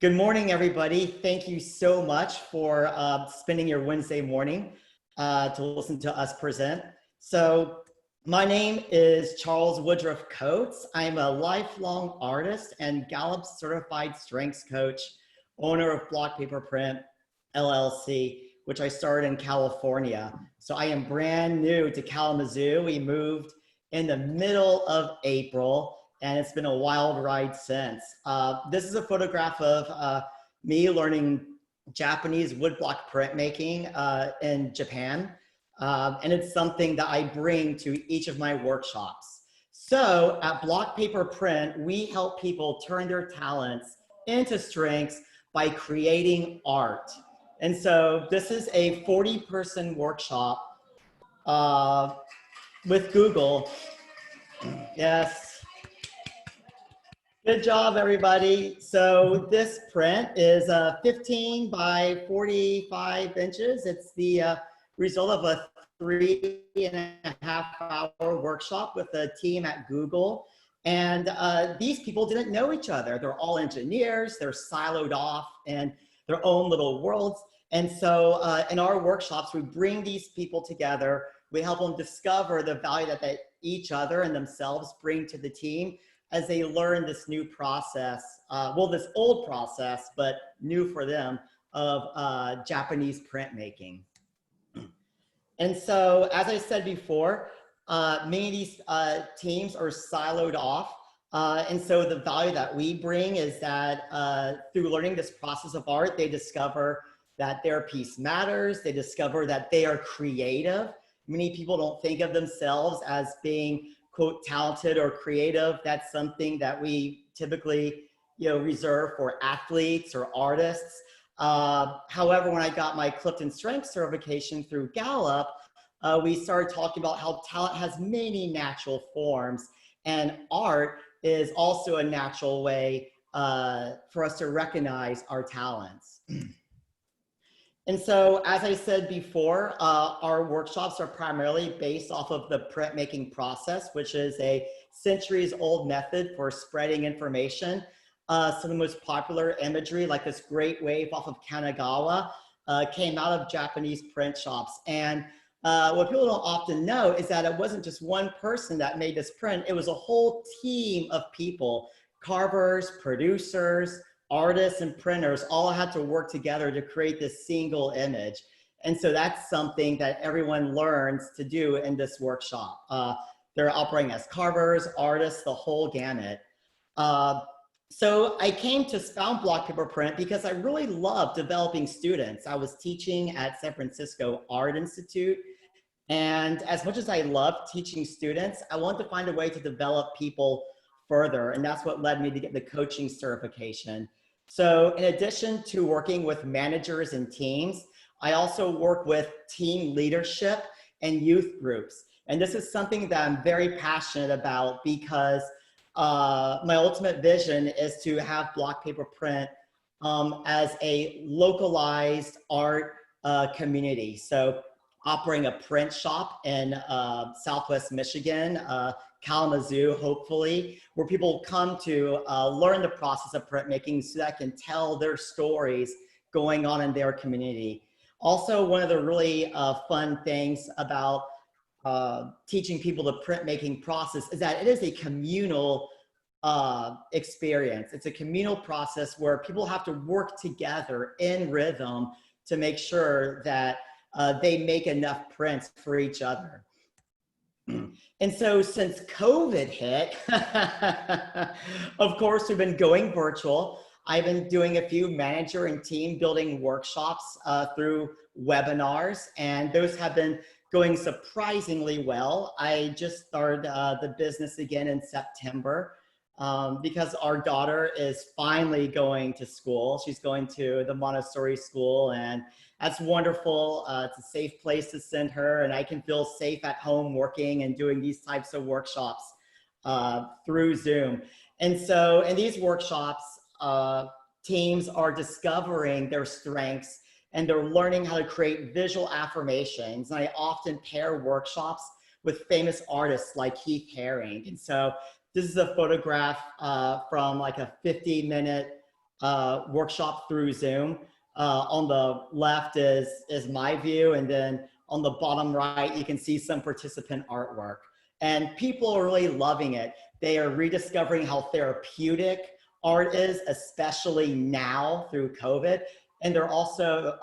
Good morning, everybody. Thank you so much for spending your Wednesday morning to listen to us present. So my name is Charles Woodruff Coates. I'm a lifelong artist and Gallup certified strengths coach, owner of Block Paper Print LLC, which I started in California. So I am brand new to Kalamazoo. We moved in the middle of April, and it's been a wild ride since. This is a photograph of me learning Japanese woodblock printmaking in Japan. And it's something that I bring to each of my workshops. So at Block Paper Print, we help people turn their talents into strengths by creating art. And so this is a 40-person workshop with Google. Yes. Good job, everybody. So this print is 15 by 45 inches. It's the result of a 3.5-hour workshop with a team at Google. And these people didn't know each other. They're all engineers. They're siloed off in their own little worlds. And so in our workshops, we bring these people together. We help them discover the value that they each other and themselves bring to the team as they learn this new process, well, this old process, but new for them, of Japanese printmaking. And so, as I said before, many of these teams are siloed off. And so the value that we bring is that through learning this process of art, they discover that their piece matters. They discover that they are creative. Many people don't think of themselves as being, quote, talented or creative. That's something that we typically, reserve for athletes or artists. However, when I got my Clifton Strength certification through Gallup, we started talking about how talent has many natural forms, and art is also a natural way for us to recognize our talents. And so, as I said before, our workshops are primarily based off of the printmaking process, which is a centuries-old method for spreading information. Some of the most popular imagery, like this great wave off of Kanagawa, came out of Japanese print shops. And what people don't often know is that it wasn't just one person that made this print. It was a whole team of people, carvers, producers, artists and printers all had to work together to create this single image. And so that's something that everyone learns to do in this workshop. They're operating as carvers, artists, the whole gamut. So I came to found Block Paper Print because I really love developing students. I was teaching at San Francisco Art Institute. And as much as I love teaching students, I wanted to find a way to develop people further. And that's what led me to get the coaching certification. So in addition to working with managers and teams, I also work with team leadership and youth groups. And this is something that I'm very passionate about because my ultimate vision is to have Block Paper Print as a localized art community. So operating a print shop in Southwest Michigan, Kalamazoo, hopefully, where people come to learn the process of printmaking so that can tell their stories going on in their community. Also, one of the really fun things about teaching people the printmaking process is that it is a communal experience. It's a communal process where people have to work together in rhythm to make sure that they make enough prints for each other. And so since COVID hit, of course, we've been going virtual. I've been doing a few manager and team building workshops through webinars, and those have been going surprisingly well. I just started the business again in September because our daughter is finally going to school. She's going to the Montessori school, and that's wonderful. It's a safe place to send her, and I can feel safe at home working and doing these types of workshops through Zoom. And so in these workshops, teams are discovering their strengths and they're learning how to create visual affirmations. And I often pair workshops with famous artists like Keith Haring. And so this is a photograph from like a 50-minute workshop through Zoom. On the left is my view, and then on the bottom right, you can see some participant artwork. And people are really loving it. They are rediscovering how therapeutic art is, especially now through COVID. And they're also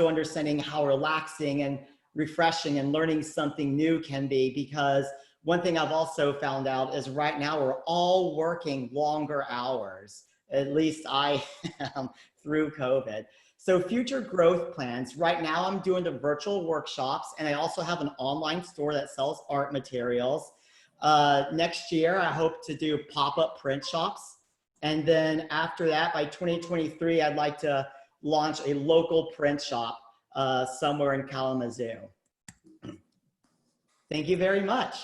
understanding how relaxing and refreshing and learning something new can be, because one thing I've also found out is right now we're all working longer hours. At least I am through COVID. So future growth plans, right now I'm doing the virtual workshops, and I also have an online store that sells art materials. Next year, I hope to do pop-up print shops. And then after that, by 2023, I'd like to launch a local print shop somewhere in Kalamazoo. Thank you very much.